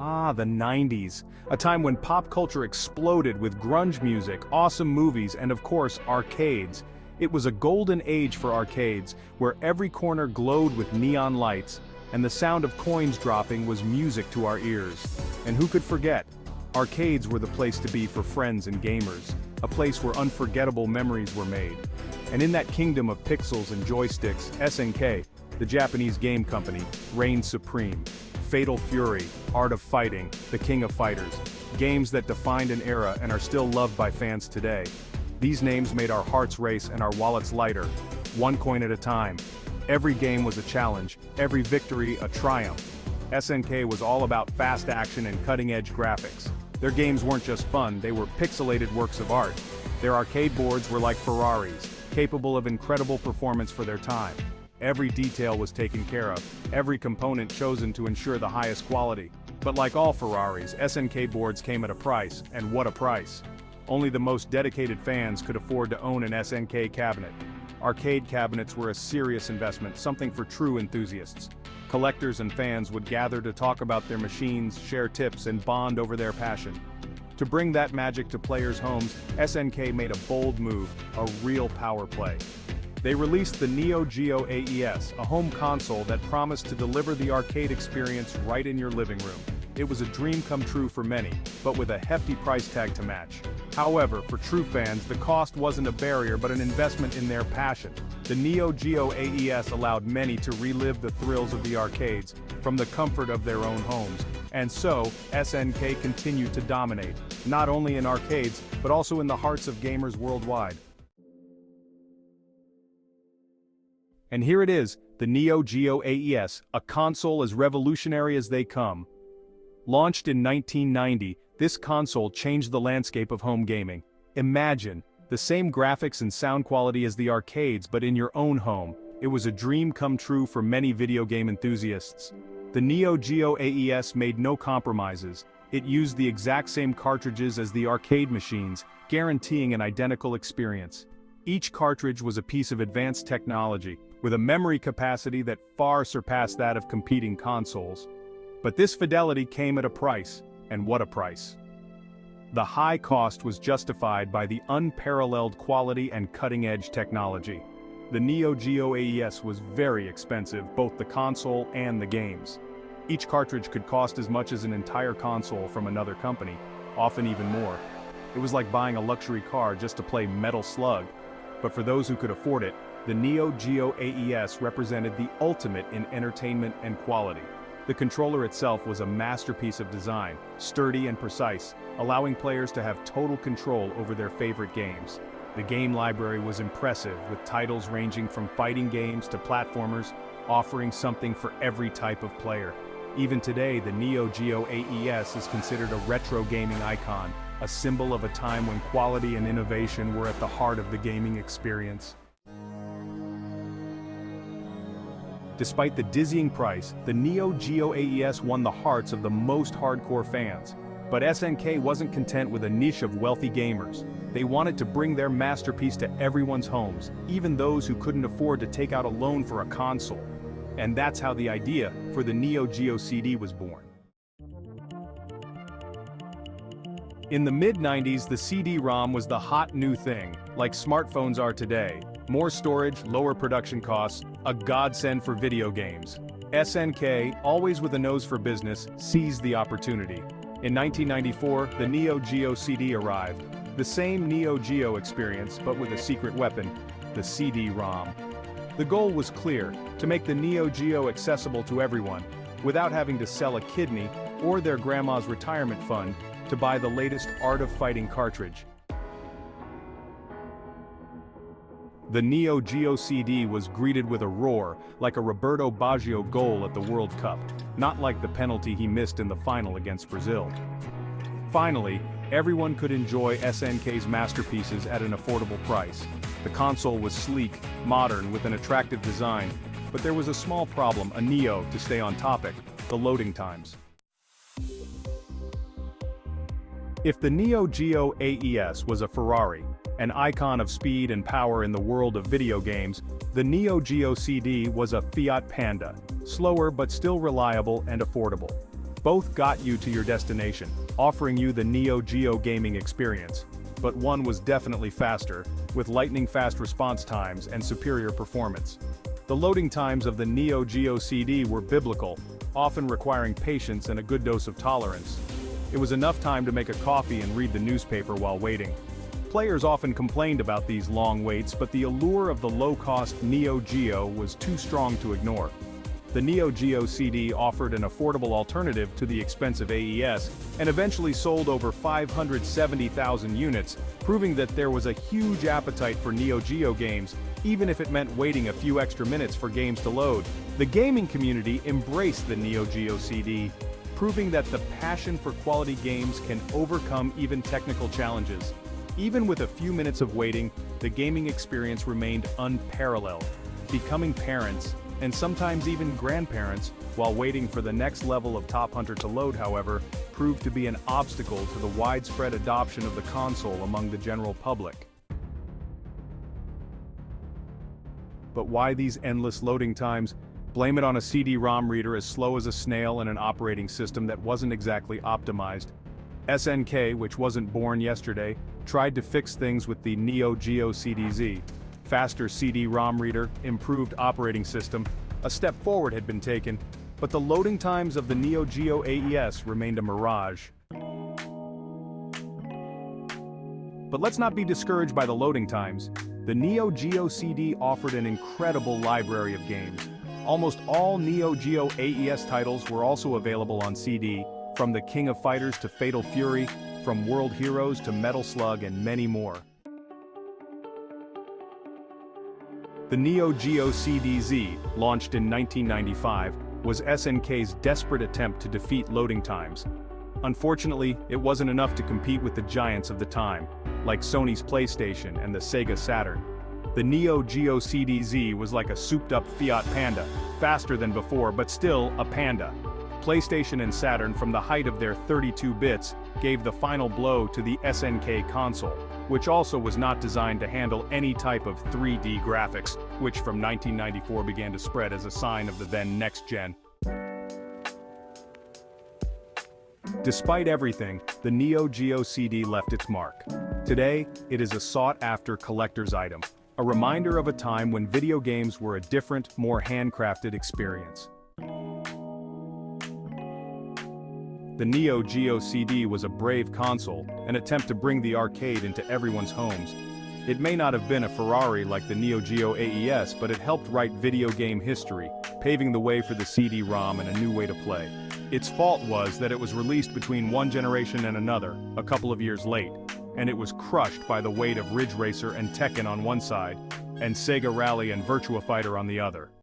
Ah, the 90s. A time when pop culture exploded with grunge music, awesome movies, and of course, arcades. It was a golden age for arcades, where every corner glowed with neon lights, and the sound of coins dropping was music to our ears. And who could forget? Arcades were the place to be for friends and gamers, a place where unforgettable memories were made. And in that kingdom of pixels and joysticks, SNK, the Japanese game company, reigned supreme. Fatal Fury, Art of Fighting, The King of Fighters, games that defined an era and are still loved by fans today. These names made our hearts race and our wallets lighter, one coin at a time. Every game was a challenge, every victory a triumph. SNK was all about fast action and cutting-edge graphics. Their games weren't just fun, they were pixelated works of art. Their arcade boards were like Ferraris, capable of incredible performance for their time. Every detail was taken care of, every component chosen to ensure the highest quality. But like all Ferraris, SNK boards came at a price, and what a price. Only the most dedicated fans could afford to own an SNK cabinet. Arcade cabinets were a serious investment, something for true enthusiasts. Collectors and fans would gather to talk about their machines, share tips, and bond over their passion. To bring that magic to players' homes, SNK made a bold move, a real power play. They released the Neo Geo AES, a home console that promised to deliver the arcade experience right in your living room. It was a dream come true for many, but with a hefty price tag to match. However, for true fans, the cost wasn't a barrier but an investment in their passion. The Neo Geo AES allowed many to relive the thrills of the arcades, from the comfort of their own homes. And so, SNK continued to dominate, not only in arcades, but also in the hearts of gamers worldwide. And here it is, the Neo Geo AES, a console as revolutionary as they come. Launched in 1990, this console changed the landscape of home gaming. Imagine, the same graphics and sound quality as the arcades but in your own home. It was a dream come true for many video game enthusiasts. The Neo Geo AES made no compromises. It used the exact same cartridges as the arcade machines, guaranteeing an identical experience. Each cartridge was a piece of advanced technology, with a memory capacity that far surpassed that of competing consoles. But this fidelity came at a price, and what a price. The high cost was justified by the unparalleled quality and cutting-edge technology. The Neo Geo AES was very expensive, both the console and the games. Each cartridge could cost as much as an entire console from another company, often even more. It was like buying a luxury car just to play Metal Slug. But for those who could afford it, the Neo Geo AES represented the ultimate in entertainment and quality. The controller itself was a masterpiece of design, sturdy and precise, allowing players to have total control over their favorite games. The game library was impressive, with titles ranging from fighting games to platformers, offering something for every type of player. Even today, the Neo Geo AES is considered a retro gaming icon, a symbol of a time when quality and innovation were at the heart of the gaming experience. Despite the dizzying price, the Neo Geo AES won the hearts of the most hardcore fans. But SNK wasn't content with a niche of wealthy gamers. They wanted to bring their masterpiece to everyone's homes, even those who couldn't afford to take out a loan for a console. And that's how the idea for the Neo Geo CD was born. In the mid-90s, the CD-ROM was the hot new thing, like smartphones are today. More storage, lower production costs, a godsend for video games. SNK, always with a nose for business, seized the opportunity. In 1994, the Neo Geo CD arrived. The same Neo Geo experience, but with a secret weapon, the CD-ROM. The goal was clear, to make the Neo Geo accessible to everyone, without having to sell a kidney or their grandma's retirement fund to buy the latest Art of Fighting cartridge. The Neo Geo CD was greeted with a roar, like a Roberto Baggio goal at the World Cup, not like the penalty he missed in the final against Brazil. Finally, everyone could enjoy SNK's masterpieces at an affordable price. The console was sleek, modern, with an attractive design, but there was a small problem, a Neo, to stay on topic, the loading times. If the Neo Geo AES was a Ferrari, an icon of speed and power in the world of video games, the Neo Geo CD was a Fiat Panda, slower but still reliable and affordable. Both got you to your destination, offering you the Neo Geo gaming experience. But one was definitely faster, with lightning-fast response times and superior performance. The loading times of the Neo Geo CD were biblical, often requiring patience and a good dose of tolerance. It was enough time to make a coffee and read the newspaper while waiting. Players often complained about these long waits, but the allure of the low-cost Neo Geo was too strong to ignore. The Neo Geo CD offered an affordable alternative to the expensive AES, and eventually sold over 570,000 units, proving that there was a huge appetite for Neo Geo games, even if it meant waiting a few extra minutes for games to load. The gaming community embraced the Neo Geo CD, proving that the passion for quality games can overcome even technical challenges. Even with a few minutes of waiting, the gaming experience remained unparalleled. Becoming parents, and sometimes even grandparents, while waiting for the next level of Top Hunter to load, however, proved to be an obstacle to the widespread adoption of the console among the general public. But why these endless loading times? Blame it on a CD-ROM reader as slow as a snail and an operating system that wasn't exactly optimized. SNK, which wasn't born yesterday, tried to fix things with the Neo Geo CD. Faster CD-ROM reader, improved operating system, a step forward had been taken, but the loading times of the Neo Geo AES remained a mirage. But let's not be discouraged by the loading times. The Neo Geo CD offered an incredible library of games. Almost all Neo Geo AES titles were also available on CD, from the King of Fighters to Fatal Fury, from World Heroes to Metal Slug and many more. The Neo Geo CD, launched in 1995, was SNK's desperate attempt to defeat loading times. Unfortunately, it wasn't enough to compete with the giants of the time, like Sony's PlayStation and the Sega Saturn. The Neo Geo CD was like a souped-up Fiat Panda, faster than before but still a panda. PlayStation and Saturn, from the height of their 32 bits, gave the final blow to the SNK console, which also was not designed to handle any type of 3D graphics, which from 1994 began to spread as a sign of the then next-gen. Despite everything, the Neo Geo CD left its mark. Today, it is a sought-after collector's item, a reminder of a time when video games were a different, more handcrafted experience. The Neo Geo CD was a brave console, an attempt to bring the arcade into everyone's homes. It may not have been a Ferrari like the Neo Geo AES, but it helped write video game history, paving the way for the CD-ROM and a new way to play. Its fault was that it was released between one generation and another, a couple of years late, and it was crushed by the weight of Ridge Racer and Tekken on one side, and Sega Rally and Virtua Fighter on the other.